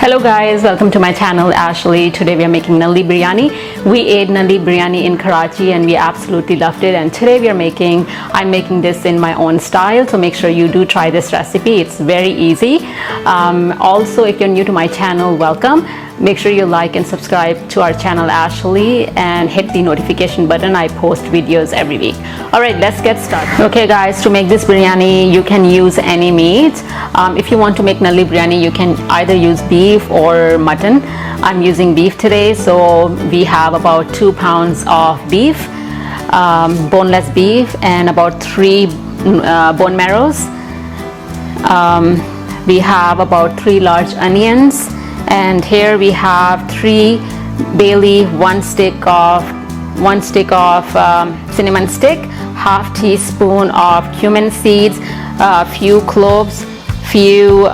Hello guys, welcome to my channel Ashley. Today we are making Nalli Biryani. We ate Nalli Biryani in Karachi and we absolutely loved it, and today I'm making this in my own style, so make sure you do try this recipe. It's very easy. Also, if you're new to my channel, welcome. Make sure you like and subscribe to our channel Ashley and hit the notification button. I post videos every week. Alright, let's get started. Okay guys, to make this biryani you can use any meat. If you want to make Nalli Biryani, you can either use beef or mutton. I'm using beef today, so we have about 2 pounds of beef, boneless beef, and about 3 bone marrows. We have about 3 large onions, and here we have 3 bay leaf, 1 stick of cinnamon stick, half teaspoon of cumin seeds, a few cloves, few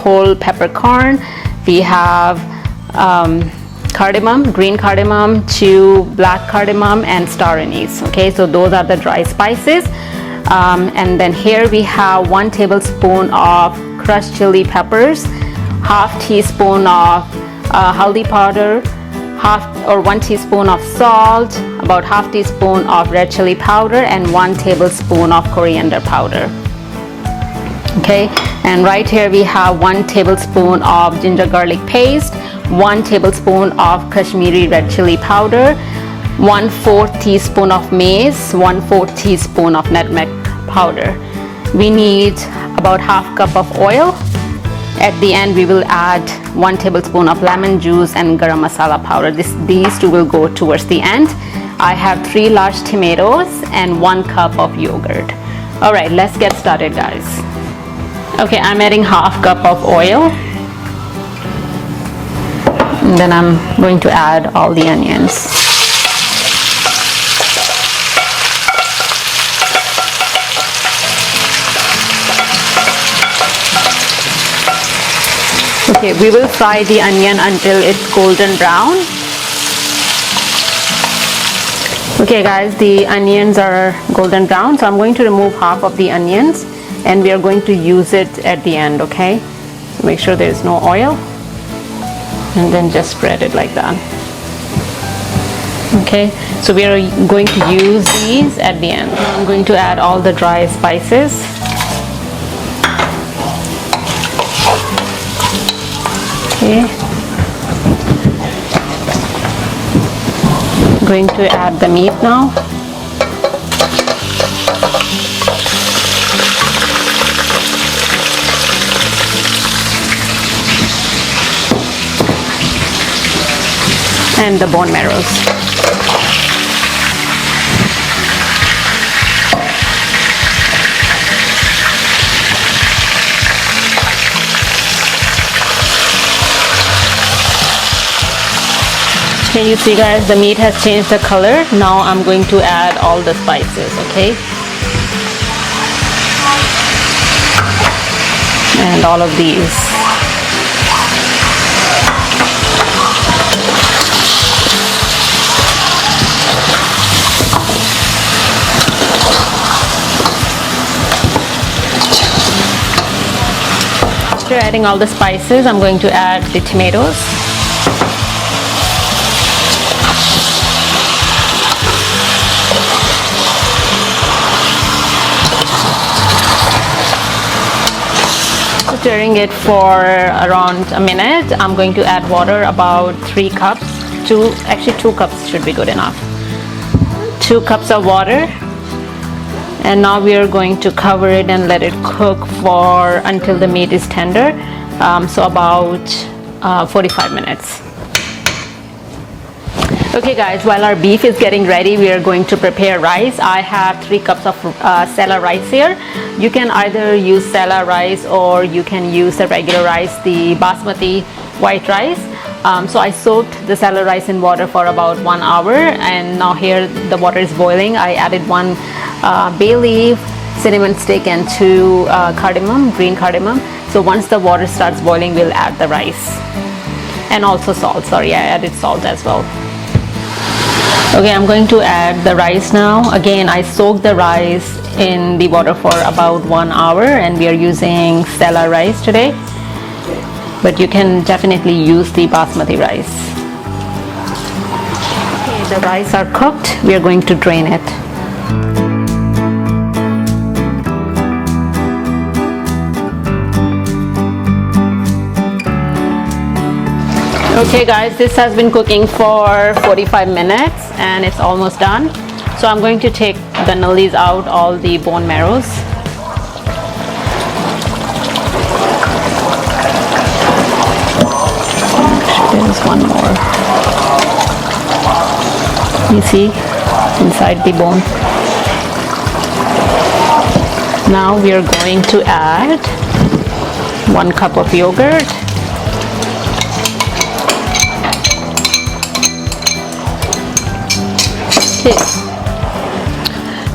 whole peppercorn. We have cardamom, green cardamom, 2 black cardamom, and star anise. Okay, so those are the dry spices. And then here we have 1 tablespoon of crushed chili peppers, half teaspoon of haldi powder, 1 teaspoon of salt, about half teaspoon of red chili powder, and 1 tablespoon of coriander powder. Okay, and right here we have 1 tablespoon of ginger garlic paste, 1 tablespoon of Kashmiri red chili powder, 1/4 teaspoon of mace, 1/4 teaspoon of nutmeg powder. We need about half cup of oil. At the end we will add 1 tablespoon of lemon juice and garam masala powder. These two will go towards the end. I have 3 large tomatoes and 1 cup of yogurt. Alright, let's get started guys. Okay, I'm adding half cup of oil, and then I'm going to add all the onions. Okay, we will fry the onion until it's golden brown. Okay guys, the onions are golden brown, so I'm going to remove half of the onions and we are going to use it at the end. Okay, so make sure there is no oil, and then just spread it like that. Okay, so we are going to use these at the end. I'm going to add all the dry spices. Okay, I'm going to add the meat now. And the bone marrows. Can you see guys, the meat has changed the color. Now I'm going to add all the spices. Okay, and all of these. After adding all the spices, I'm going to add the tomatoes. Stirring it for around a minute. I'm going to add water, about 3 cups. 2 cups should be good enough. 2 cups of water. And now we are going to cover it and let it cook until the meat is tender. So about 45 minutes. Okay guys, while our beef is getting ready, we are going to prepare rice. I have 3 cups of sela rice here. You can either use sela rice or you can use the regular rice, the basmati white rice. So I soaked the sela rice in water for about 1 hour, and now here the water is boiling. I added 1 bay leaf, cinnamon stick, and 2 green cardamom. So once the water starts boiling, we'll add the rice, and also salt. Sorry, I added salt as well. Okay, I'm going to add the rice now. Again, I soaked the rice in the water for about 1 hour, and we are using sela rice today. but you can definitely use the basmati rice. Okay, the rice are cooked. We are going to drain it. Okay guys, this has been cooking for 45 minutes and it's almost done. So I'm going to take the nallis out, all the bone marrows. There's one more. You see, inside the bone. Now we are going to add 1 cup of yogurt.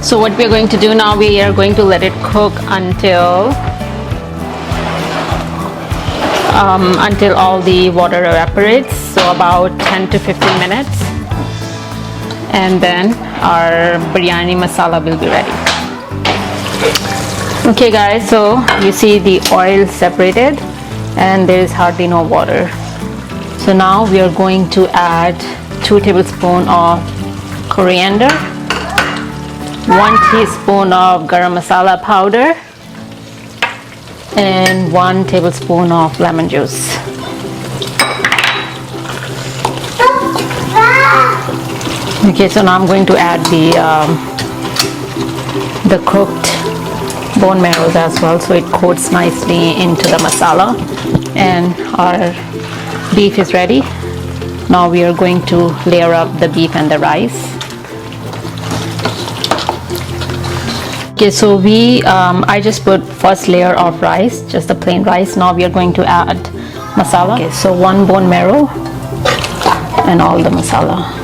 So what we are going to do now, we are going to let it cook until all the water evaporates, so about 10 to 15 minutes, and then our biryani masala will be ready. Okay guys, so you see the oil separated and there is hardly no water. So now we are going to add 2 tablespoons of coriander, 1 teaspoon of garam masala powder, and 1 tablespoon of lemon juice. Okay, so now I'm going to add the cooked bone marrows as well, so it coats nicely into the masala. And our beef is ready. Now we are going to layer up the beef and the rice. Okay, so I just put first layer of rice, just the plain rice. Now we are going to add masala. Okay, so 1 bone marrow and all the masala.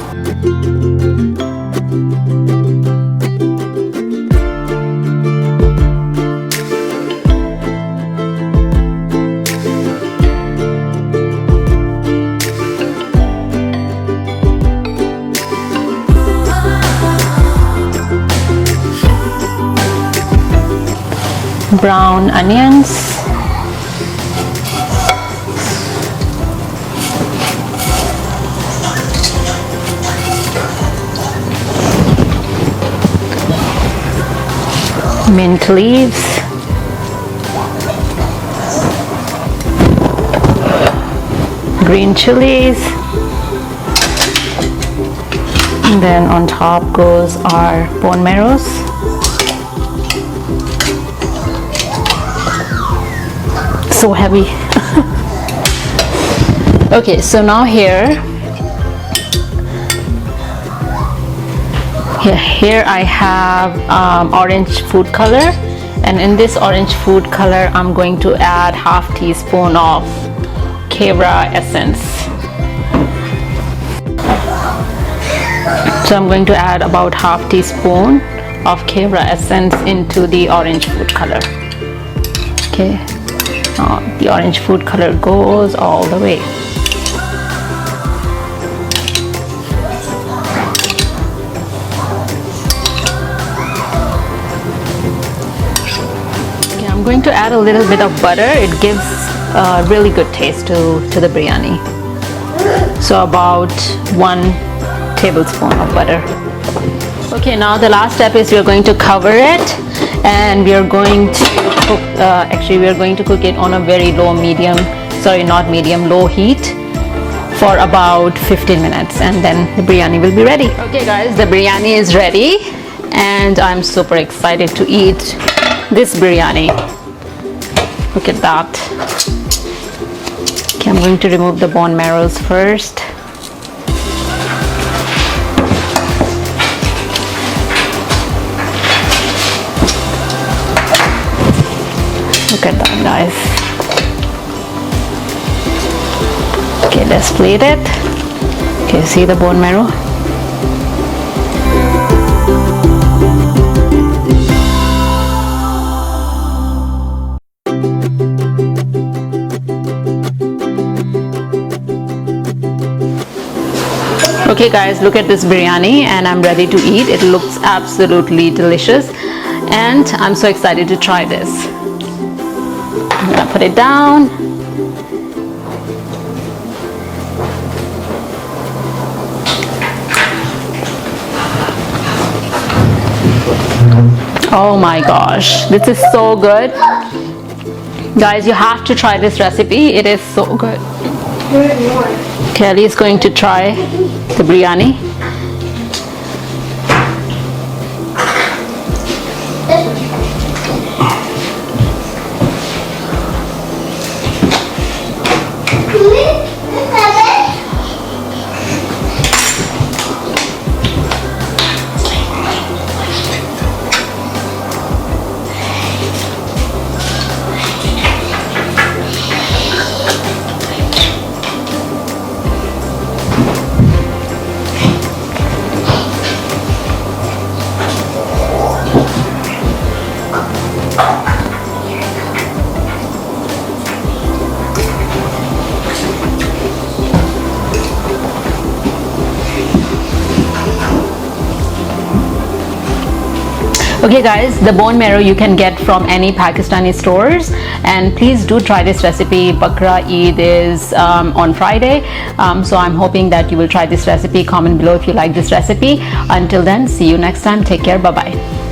Brown onions, mint leaves, green chilies, and then on top goes our bone marrows. So heavy. Okay, so now here I have orange food color, and in this orange food color I'm going to add half teaspoon of Baqra essence. So I'm going to add about half teaspoon of Baqra essence into the orange food color. Okay. The orange food color goes all the way. Okay, I'm going to add a little bit of butter. It gives a really good taste to the biryani. So about 1 tablespoon of butter. Okay, now the last step is we are going to cover it, and we are going to cook, we are going to cook it on a very low heat for about 15 minutes, and then the biryani will be ready. Okay guys, the biryani is ready and I'm super excited to eat this biryani. Look at that. Okay, I'm going to remove the bone marrows first. Look at that, guys. Okay, let's plate it. Okay, see the bone marrow? Okay guys, look at this biryani and I'm ready to eat. It looks absolutely delicious and I'm so excited to try this. I'm gonna put it down. Oh my gosh, this is so good. Guys, you have to try this recipe. It is so good. Kelly is going to try the biryani. Okay guys, the bone marrow you can get from any Pakistani stores, and please do try this recipe. Baqra Eid is on Friday, so I'm hoping that you will try this recipe. Comment below if you like this recipe. Until then, see you next time. Take care. Bye bye.